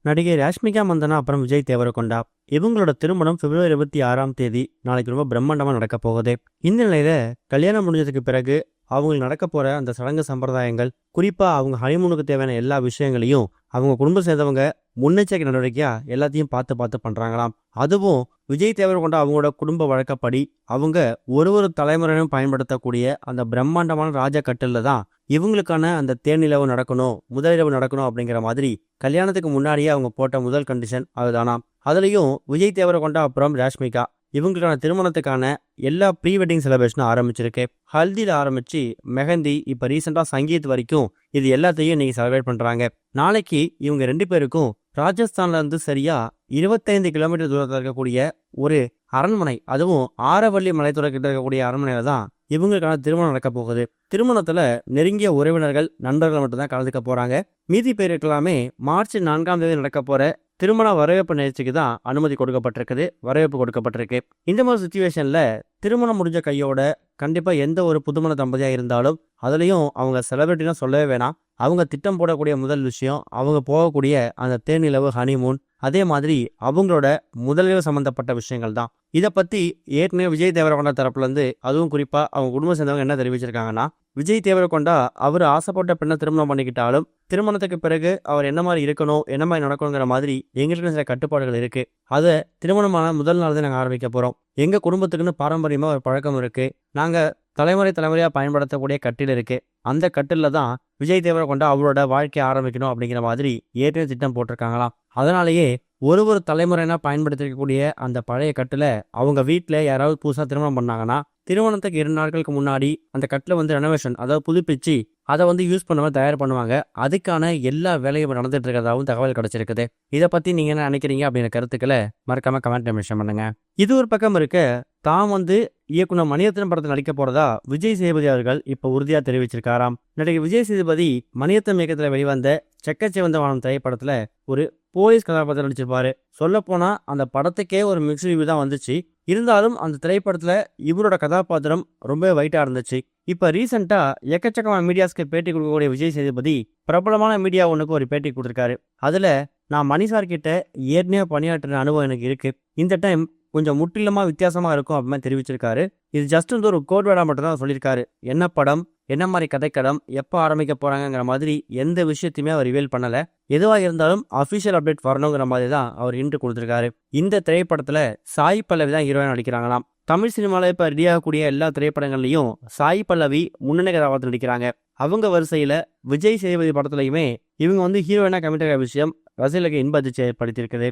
நடிகை ராஷ்மிகா மந்தனா அப்புறம் விஜய் தேவரகொண்டா இவங்களோட திருமணம் பிப்ரவரி 26ஆம் தேதி நாளைக்கு ரொம்ப பிரம்மாண்டமா நடக்க போகுது. இந்த நிலையில கல்யாணம் முடிஞ்சதுக்கு பிறகு அவங்களுக்கு நடக்க போற அந்த சடங்கு சம்பிரதாயங்கள், குறிப்பா அவங்க ஹனிமூனுக்கு தேவையான எல்லா விஷயங்களையும் அவங்க குடும்பம் சேர்ந்தவங்க முன்னெச்சரிக்கை நடவடிக்கையா எல்லாத்தையும் பார்த்து பார்த்து பண்றாங்களாம். அதுவும் விஜய் தேவரகொண்டா அவங்களோட குடும்ப வழக்கப்படி அவங்க ஒரு தலைமுறையும் பயன்படுத்தக்கூடிய அந்த பிரம்மாண்டமான ராஜ கட்டில தான் இவங்களுக்கான அந்த தேனிலவு நடக்கணும், முதலிரவு நடக்கணும் அப்படிங்கிற மாதிரி கல்யாணத்துக்கு முன்னாடியே அவங்க போட்ட முதல் கண்டிஷன் அதுதானாம். அதுலயும் விஜய் தேவரகொண்டா அப்புறம் ராஷ்மிகா இவங்களுக்கான திருமணத்துக்கான எல்லா ப்ரீ வெட்டிங் செலிப்ரேஷனும் ஆரம்பிச்சிருக்கு. ஹல்தியில் ஆரம்பிச்சு மெஹந்தி, இப்போ ரீசெண்டாக சங்கீத் வரைக்கும் இது எல்லாத்தையும் இன்னைக்கு செலிப்ரேட் பண்ணுறாங்க. நாளைக்கு இவங்க 2 பேருக்கும் ராஜஸ்தான்ல இருந்து சரியா 25 கிலோமீட்டர் தூரத்தில் இருக்கக்கூடிய ஒரு அரண்மனை, அதுவும் ஆரவள்ளி மலைத்தொடர்கிட்ட இருக்கக்கூடிய அரண்மனையில தான் இவங்களுக்கான திருமணம் நடக்க போகுது. திருமணத்துல நெருங்கிய உறவினர்கள், நண்பர்கள் மட்டும்தான் கலந்துக்க போறாங்க. மீதி பேருக்கெல்லாமே மார்ச் 4ஆம் தேதி நடக்க போற திருமண வரவேற்பு நிகழ்ச்சிக்கு தான் அனுமதி கொடுக்கப்பட்டிருக்குது, வரவேற்பு கொடுக்கப்பட்டிருக்கு. இந்த மாதிரி சுச்சுவேஷன்ல திருமணம் முடிஞ்ச கையோட கண்டிப்பா எந்த ஒரு புதுமண தம்பதியா இருந்தாலும் அதுலயும் அவங்க செலிபிரிட்டினா சொல்லவே வேணாம். அவங்க திட்டம் போடக்கூடிய முதல் விஷயம் அவங்க போகக்கூடிய அந்த தேனிலவு ஹனிமூன், அதே மாதிரி அவங்களோட முதலிரவு சம்பந்தப்பட்ட விஷயங்கள் தான். இதை பத்தி ஏற்கனவே விஜய் தேவரகொண்டா தரப்புல இருந்து, அதுவும் குறிப்பா அவங்க குடும்பம் சேர்ந்தவங்க என்ன தெரிவிச்சிருக்காங்கன்னா, விஜய் தேவரகொண்டா அவர் ஆசைப்பட்ட பெண்ணை திருமணம் பண்ணிக்கிட்டாலும் திருமணத்துக்கு பிறகு அவர் என்ன மாதிரி இருக்கணும், என்ன மாதிரி நடக்கணுங்கிற மாதிரி எங்களுக்கு சில கட்டுப்பாடுகள் இருக்கு. அதை திருமணமான முதல் நாள் தான் நாங்கள் ஆரம்பிக்க போறோம். எங்க குடும்பத்துக்குன்னு பாரம்பரியமா ஒரு பழக்கம் இருக்கு. நாங்க தலைமுறையா பயன்படுத்தக்கூடிய கட்டில் இருக்கு. அந்த கட்டில தான் விஜய் தேவரகொண்டா அவரோட வாழ்க்கையை ஆரம்பிக்கணும் அப்படிங்கிற மாதிரி ஏற்கனவே திட்டம் போட்டிருக்காங்களாம். அதனாலேயே ஒரு தலைமுறைனா பயன்படுத்திருக்கக்கூடிய அந்த பழைய கட்டில அவங்க வீட்டில் யாராவது புதுசாக திருமணம் பண்ணாங்கன்னா திருமணத்துக்கு 2 நாட்களுக்கு முன்னாடி அந்த கட்டில் ரெனோவேஷன், அதாவது புதுப்பிச்சு அதை யூஸ் பண்ண மாதிரி தயார் பண்ணுவாங்க. அதுக்கான எல்லா வேலையும் நடந்துட்டு இருக்கிறதாவும் தகவல் கிடைச்சிருக்குது. இதை பத்தி நீங்க என்ன நினைக்கிறீங்க அப்படிங்கிற கருத்துக்களை மறக்காம கமெண்ட் மென்ஷன் பண்ணுங்க. இது ஒரு பக்கம் இருக்க, தாம் இயக்குனர் மணிரத்னம் படத்தில் நடிக்க போறதா விஜய் சேதுபதி அவர்கள் இப்ப உறுதியா தெரிவிச்சிருக்காராம். நடிகர் விஜய் சேதுபதி மணிரத்னம் இயக்கத்துல வெளிவந்த செக்கச்சிவந்த வானம் திரைப்படத்துல ஒரு போலீஸ் கதாபாத்திரம் நடிச்சிருப்பாரு. சொல்ல போனா அந்த படத்துக்கே ஒரு மிக்ஸ் ரிவ்யூ தான் வந்துச்சு. இருந்தாலும் அந்த திரைப்படத்துல இவரோட கதாபாத்திரம் ரொம்ப வைட்டா இருந்துச்சு. இப்ப ரீசெண்டா எக்கச்சக்கமான மீடியாஸ்க்கு பேட்டி கொடுக்கக்கூடிய விஜய் சேதுபதி பிரபலமான மீடியா ஒண்ணுக்கு ஒரு பேட்டி கொடுத்திருக்காரு. அதுல நான் மணிசார் கிட்ட ஏற்கனவே பணியாற்றின அனுபவம் எனக்கு இருக்கு, இந்த டைம் கொஞ்சம் முற்றிலுமா வித்தியாசமா இருக்கும் அப்படின்னு தெரிவிச்சிருக்காரு. இது ஜஸ்ட் ஒரு கோட் வேர்டா மட்டும் தான் சொல்லியிருக்காரு. என்ன படம், என்ன மாதிரி கதைக்களம், எப்போ ஆரம்பிக்க போறாங்கிற மாதிரி எந்த விஷயத்தையுமே அவர் ரிவீல் பண்ணல. எதுவாக இருந்தாலும் அஃபிஷியல் அப்டேட் வரணுங்கிற மாதிரி தான் அவர் இன்று கொடுத்திருக்காரு. இந்த திரைப்படத்துல சாய் பல்லவி தான் ஹீரோயின் நடிக்கிறாங்களாம். தமிழ் சினிமால இப்ப ரெடியாகக்கூடிய எல்லா திரைப்படங்கள்லையும் சாய் பல்லவி முன்னணி கதாபாத்திரம் நடிக்கிறாங்க. அவங்க வரிசையில விஜய் சேதுபதி படத்துலையுமே இவங்க ஹீரோயினா கமிட் ஆகிற விஷயம் ரசிகர்களுக்கு இன்ப அதிர்ச்சி ஏற்படுத்தியிருக்குது.